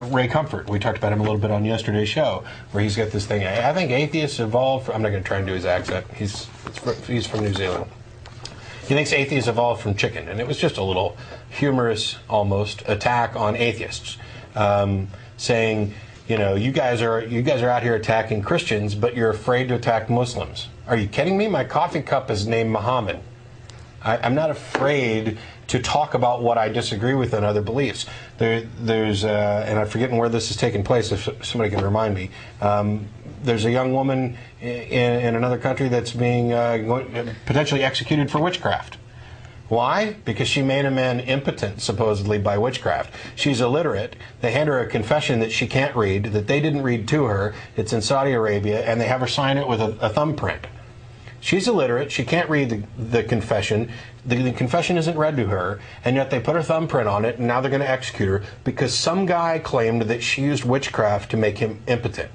Ray Comfort, we talked about him a little bit on yesterday's show, where he's got this thing. I think atheists evolved from, I'm not going to try and do his accent. He's from New Zealand. He thinks atheists evolved from chicken, and it was just a little humorous, almost, attack on atheists, saying, you know, you guys are out here attacking Christians, but you're afraid to attack Muslims. Are you kidding me? My coffee cup is named Muhammad. I'm not afraid to talk about what I disagree with and other beliefs. There's and I'm forgetting where this is taking place, if somebody can remind me. There's a young woman in another country that's being potentially executed for witchcraft. Why? Because she made a man impotent, supposedly, by witchcraft. She's illiterate. They hand her a confession that she can't read, that they didn't read to her. It's in Saudi Arabia, and they have her sign it with a thumbprint. She's illiterate. She can't read the confession. The confession isn't read to her, and yet they put her thumbprint on it, and now they're going to execute her because some guy claimed that she used witchcraft to make him impotent.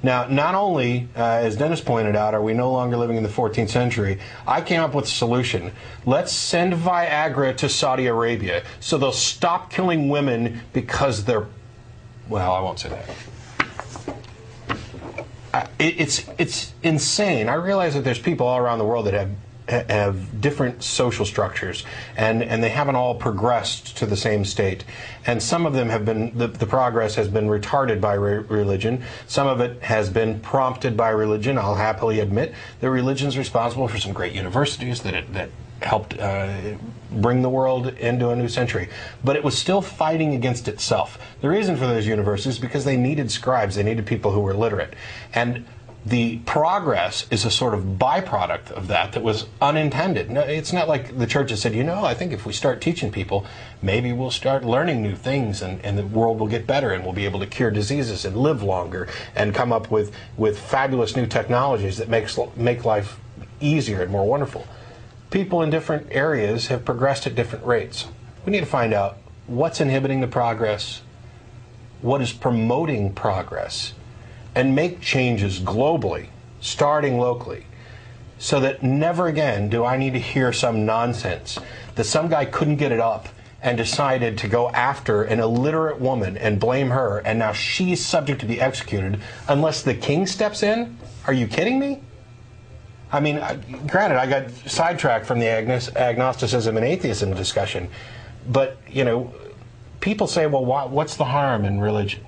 Now, not only, as Dennis pointed out, are we no longer living in the 14th century, I came up with a solution. Let's send Viagra to Saudi Arabia so they'll stop killing women because they're, well, I won't say that. It's insane. I realize that there's people all around the world that have different social structures, and they haven't all progressed to the same state. And some of them have been, the progress has been retarded by religion. Some of it has been prompted by religion. I'll happily admit that religion's responsible for some great universities that helped bring the world into a new century. But it was still fighting against itself. The reason for those universities is because they needed scribes. They needed people who were literate. And the progress is a sort of byproduct of that was unintended. No, it's not like the church has said, you know, I think if we start teaching people, maybe we'll start learning new things and the world will get better and we'll be able to cure diseases and live longer and come up with fabulous new technologies that make life easier and more wonderful. People in different areas have progressed at different rates. We need to find out what's inhibiting the progress, what is promoting progress, and make changes globally, starting locally, so that never again do I need to hear some nonsense that some guy couldn't get it up and decided to go after an illiterate woman and blame her, and now she's subject to be executed unless the king steps in? Are you kidding me? I mean, granted, I got sidetracked from the agnosticism and atheism discussion, but, you know, people say, well, what's the harm in religion?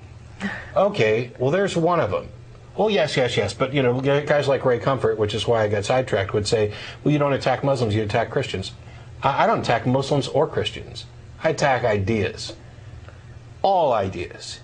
Okay, well, there's one of them. Well, yes, but, you know, guys like Ray Comfort, which is why I got sidetracked, would say, well, you don't attack Muslims, you attack Christians. I don't attack Muslims or Christians. I attack ideas. All ideas.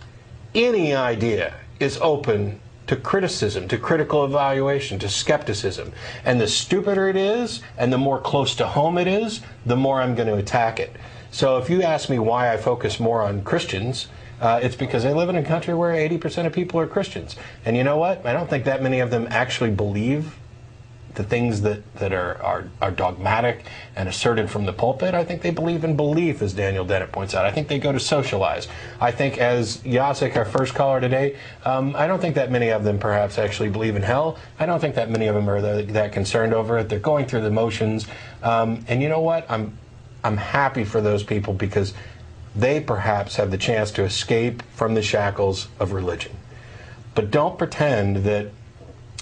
Any idea is open to criticism, to critical evaluation, to skepticism. And the stupider it is, and the more close to home it is, the more I'm going to attack it. So if you ask me why I focus more on Christians, it's because I live in a country where 80% of people are Christians. And you know what? I don't think that many of them actually believe the things that are dogmatic and asserted from the pulpit. I think they believe in belief, as Daniel Dennett points out. I think they go to socialize. I think, as Jacek, our first caller today, I don't think that many of them perhaps actually believe in hell. I don't think that many of them are that concerned over it. They're going through the motions. And you know what? I'm happy for those people because they perhaps have the chance to escape from the shackles of religion. But don't pretend that,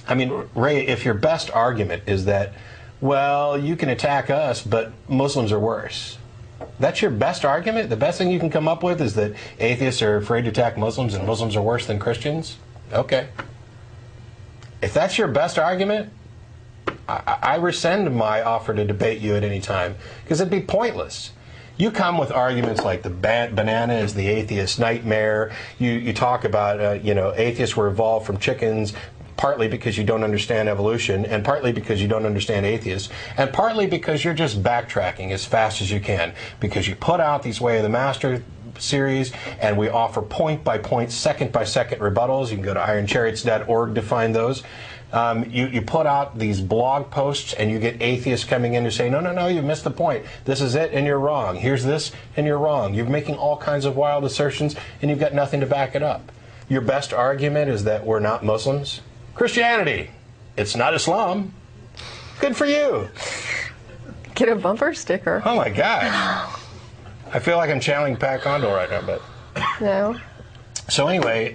I mean, Ray, if your best argument is that, well, you can attack us, but Muslims are worse. That's your best argument? The best thing you can come up with is that atheists are afraid to attack Muslims and Muslims are worse than Christians? Okay. If that's your best argument, I rescind my offer to debate you at any time, because it'd be pointless. You come with arguments like the banana is the atheist nightmare. You talk about, you know, atheists were evolved from chickens, partly because you don't understand evolution, and partly because you don't understand atheists, and partly because you're just backtracking as fast as you can, because you put out these Way of the Master series, and we offer point-by-point, second-by-second rebuttals. You can go to ironchariots.org to find those. You put out these blog posts and you get atheists coming in who say, no, you missed the point. This is it and you're wrong. Here's this and you're wrong. You're making all kinds of wild assertions and you've got nothing to back it up. Your best argument is that we're not Muslims. Christianity, it's not Islam. Good for you. Get a bumper sticker. Oh my God. I feel like I'm channeling Pat Condor right now, but... No. So anyway,